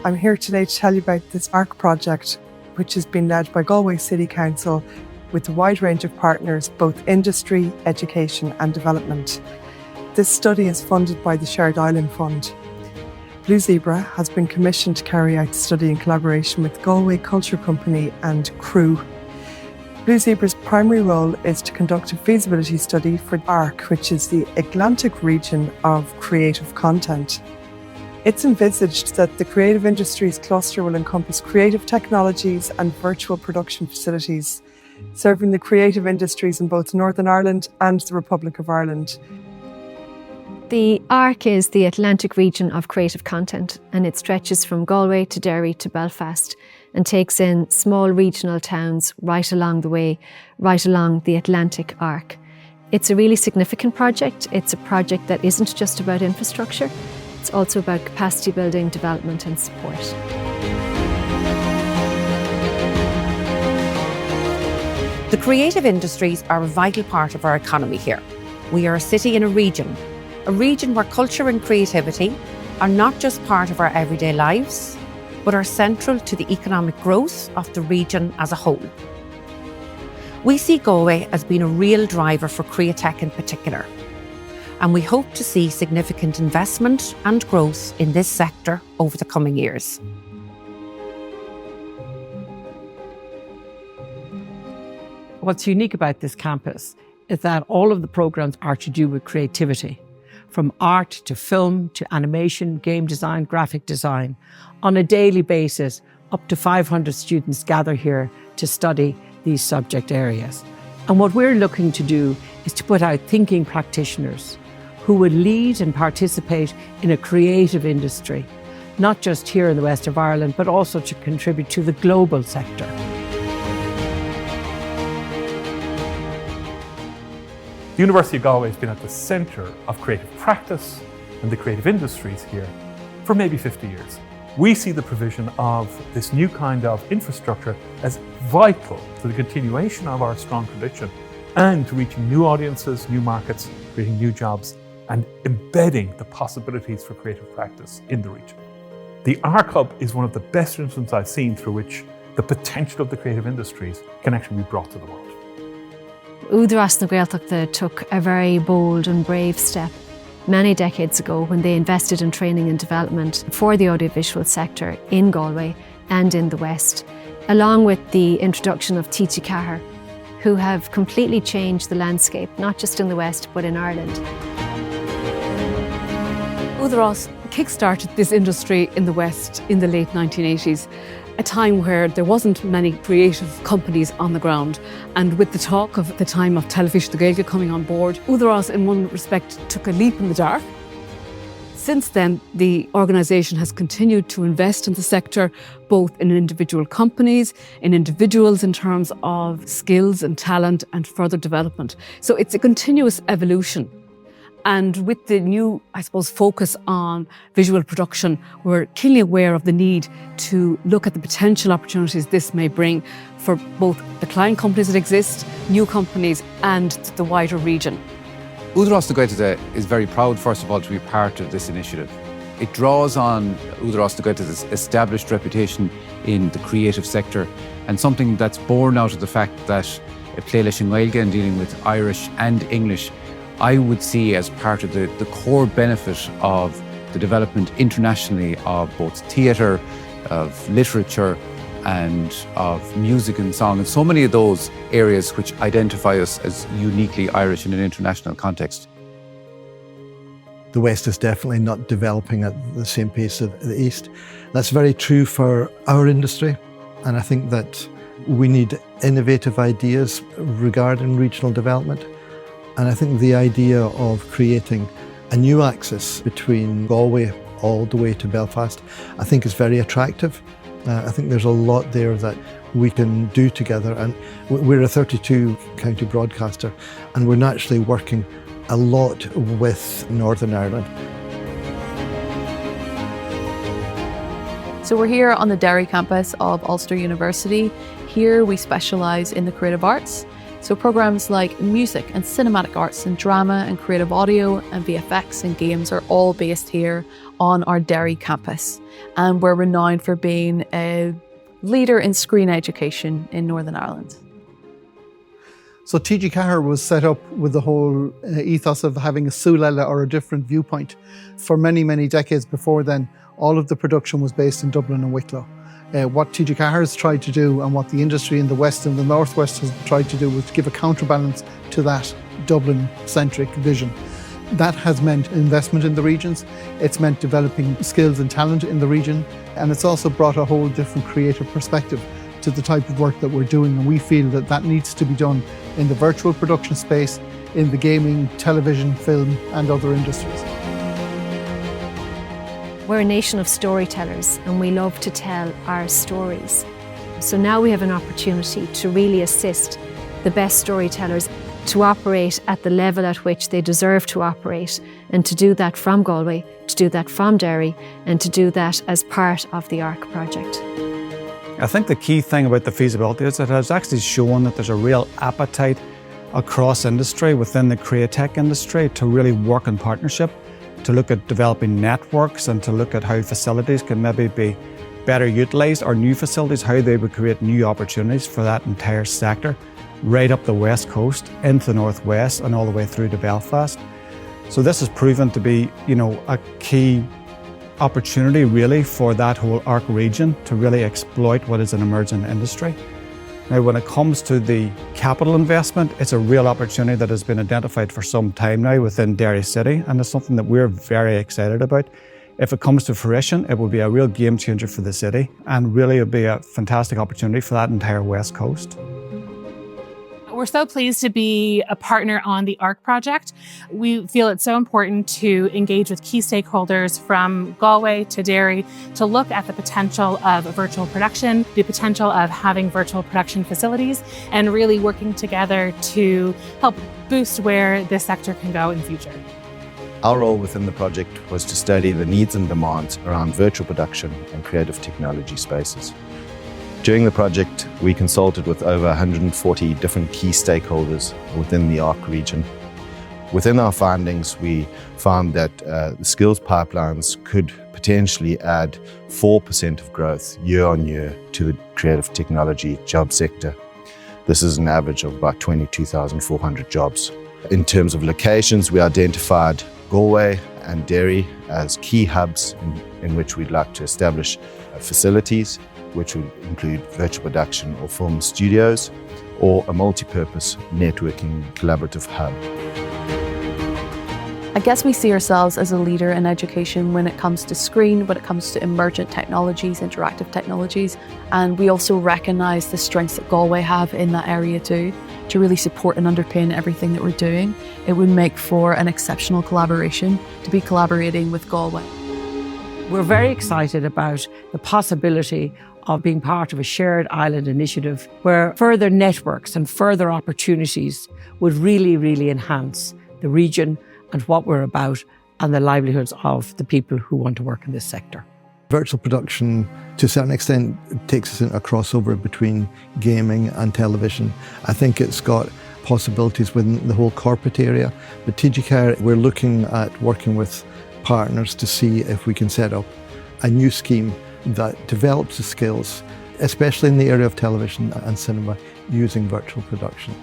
I'm here today to tell you about this ARC project, which has been led by Galway City Council with a wide range of partners, both industry, education and development. This study is funded by the Shared Island Fund. Blue Zebra has been commissioned to carry out the study in collaboration with Galway Culture Company and Crew. Blue Zebra's primary role is to conduct a feasibility study for ARC, which is the Atlantic region of creative content. It's envisaged that the creative industries cluster will encompass creative technologies and virtual production facilities, serving the creative industries in both Northern Ireland and the Republic of Ireland. The ARC is the Atlantic region of creative content, and it stretches from Galway to Derry to Belfast and takes in small regional towns right along the way, right along the Atlantic arc. It's a really significant project. It's a project that isn't just about infrastructure, it's also about capacity building, development and support. The creative industries are a vital part of our economy here. We are a city in a region where culture and creativity are not just part of our everyday lives, but are central to the economic growth of the region as a whole. We see Galway as being a real driver for Createch in particular, and we hope to see significant investment and growth in this sector over the coming years. What's unique about this campus is that all of the programs are to do with creativity, from art to film to animation, game design, graphic design. On a daily basis, up to 500 students gather here to study these subject areas. And what we're looking to do is to put out thinking practitioners who would lead and participate in a creative industry, not just here in the west of Ireland, but also to contribute to the global sector. The University of Galway has been at the centre of creative practice and the creative industries here for maybe 50 years. We see the provision of this new kind of infrastructure as vital to the continuation of our strong tradition and to reaching new audiences, new markets, creating new jobs and embedding the possibilities for creative practice in the region. The ARC Hub is one of the best instruments I've seen through which the potential of the creative industries can actually be brought to the world. Údarás na Gaeltachta took a very bold and brave step many decades ago when they invested in training and development for the audiovisual sector in Galway and in the West, along with the introduction of Tíche Ceathair, who have completely changed the landscape, not just in the West, but in Ireland. Údarás kick-started this industry in the West in the late 1980s, a time where there wasn't many creative companies on the ground. And with the talk of the time of Television Gaeilge coming on board, Údarás in one respect took a leap in the dark. Since then, the organisation has continued to invest in the sector, both in individual companies, in individuals in terms of skills and talent and further development. So it's a continuous evolution. And with the new, I suppose, focus on visual production, we're keenly aware of the need to look at the potential opportunities this may bring for both the client companies that exist, new companies, and the wider region. Údarás na Gaeltachta is very proud, first of all, to be part of this initiative. It draws on Údarás na Gaeltachta's established reputation in the creative sector and something that's born out of the fact that Pléiles in Gaeilge and dealing with Irish and English I would see as part of the core benefit of the development internationally of both theatre, of literature and of music and song, and so many of those areas which identify us as uniquely Irish in an international context. The West is definitely not developing at the same pace as the East. That's very true for our industry, and I think that we need innovative ideas regarding regional development. And I think the idea of creating a new axis between Galway all the way to Belfast, I think is very attractive. I think there's a lot there that we can do together. And we're a 32 county broadcaster, and we're naturally working a lot with Northern Ireland. So we're here on the Derry campus of Ulster University. Here we specialise in the creative arts. So programs like music and cinematic arts and drama and creative audio and VFX and games are all based here on our Derry campus. And we're renowned for being a leader in screen education in Northern Ireland. So TG Ceathair was set up with the whole ethos of having a súlala or a different viewpoint. For many, many decades before then, all of the production was based in Dublin and Wicklow. What TG Ceathair has tried to do and what the industry in the West and the Northwest has tried to do was to give a counterbalance to that Dublin-centric vision. That has meant investment in the regions, it's meant developing skills and talent in the region, and it's also brought a whole different creative perspective to the type of work that we're doing, and we feel that that needs to be done in the virtual production space, in the gaming, television, film and other industries. We're a nation of storytellers and we love to tell our stories. So now we have an opportunity to really assist the best storytellers to operate at the level at which they deserve to operate, and to do that from Galway, to do that from Derry, and to do that as part of the ARC project. I think the key thing about the feasibility is it has actually shown that there's a real appetite across industry, within the createch industry, to really work in partnership, to look at developing networks and to look at how facilities can maybe be better utilised, or new facilities, how they would create new opportunities for that entire sector, right up the west coast, into the northwest and all the way through to Belfast. So this has proven to be, a key opportunity really for that whole ARC region to really exploit what is an emerging industry. Now, when it comes to the capital investment, it's a real opportunity that has been identified for some time now within Derry City, and it's something that we're very excited about. If it comes to fruition, it will be a real game changer for the city, and really it'll be a fantastic opportunity for that entire west coast. We're so pleased to be a partner on the ARC project. We feel it's so important to engage with key stakeholders from Galway to Derry to look at the potential of virtual production, the potential of having virtual production facilities, and really working together to help boost where this sector can go in the future. Our role within the project was to study the needs and demands around virtual production and creative technology spaces. During the project, we consulted with over 140 different key stakeholders within the ARC region. Within our findings, we found that the skills pipelines could potentially add 4% of growth year on year to the creative technology job sector. This is an average of about 22,400 jobs. In terms of locations, we identified Galway and Derry as key hubs in which we'd like to establish facilities, which would include virtual production or film studios, or a multi-purpose networking collaborative hub. I guess we see ourselves as a leader in education when it comes to screen, when it comes to emergent technologies, interactive technologies, and we also recognise the strengths that Galway have in that area too, to really support and underpin everything that we're doing. It would make for an exceptional collaboration to be collaborating with Galway. We're very excited about the possibility of being part of a shared island initiative where further networks and further opportunities would really, really enhance the region and what we're about and the livelihoods of the people who want to work in this sector. Virtual production, to a certain extent, takes us in a crossover between gaming and television. I think it's got possibilities within the whole corporate area, but TG Ceathair, we're looking at working with partners to see if we can set up a new scheme that develops the skills, especially in the area of television and cinema, using virtual production.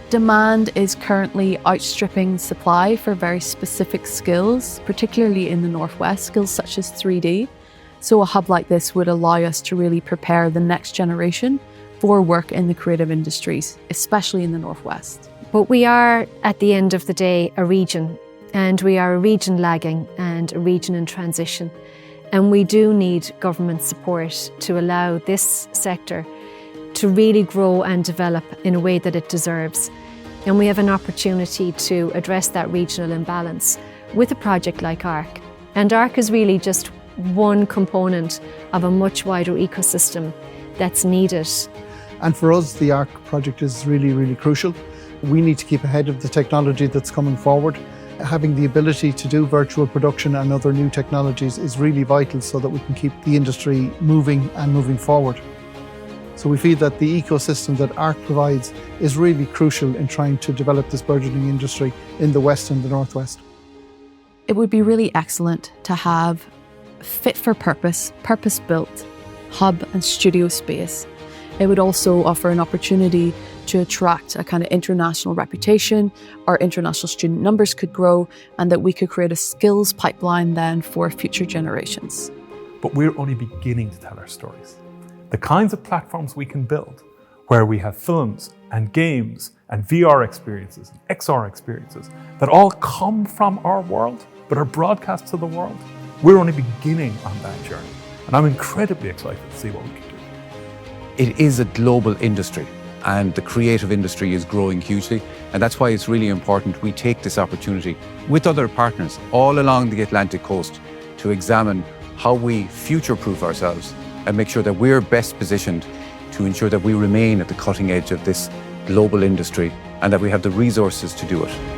Demand is currently outstripping supply for very specific skills, particularly in the Northwest, skills such as 3D. So a hub like this would allow us to really prepare the next generation for work in the creative industries, especially in the Northwest. But we are, at the end of the day, a region, and we are a region lagging and a region in transition. And we do need government support to allow this sector to really grow and develop in a way that it deserves. And we have an opportunity to address that regional imbalance with a project like ARC. And ARC is really just one component of a much wider ecosystem that's needed. And for us, the ARC project is really, really crucial. We need to keep ahead of the technology that's coming forward. Having the ability to do virtual production and other new technologies is really vital so that we can keep the industry moving and moving forward. So we feel that the ecosystem that ARC provides is really crucial in trying to develop this burgeoning industry in the West and the Northwest. It would be really excellent to have fit for purpose, purpose-built hub and studio space. It would also offer an opportunity to attract a kind of international reputation. Our international student numbers could grow, and that we could create a skills pipeline then for future generations. But we're only beginning to tell our stories. The kinds of platforms we can build, where we have films and games and VR experiences and XR experiences that all come from our world but are broadcast to the world, we're only beginning on that journey. And I'm incredibly excited to see what we can do. It is a global industry, and the creative industry is growing hugely, and that's why it's really important we take this opportunity with other partners all along the Atlantic coast to examine how we future-proof ourselves and make sure that we're best positioned to ensure that we remain at the cutting edge of this global industry and that we have the resources to do it.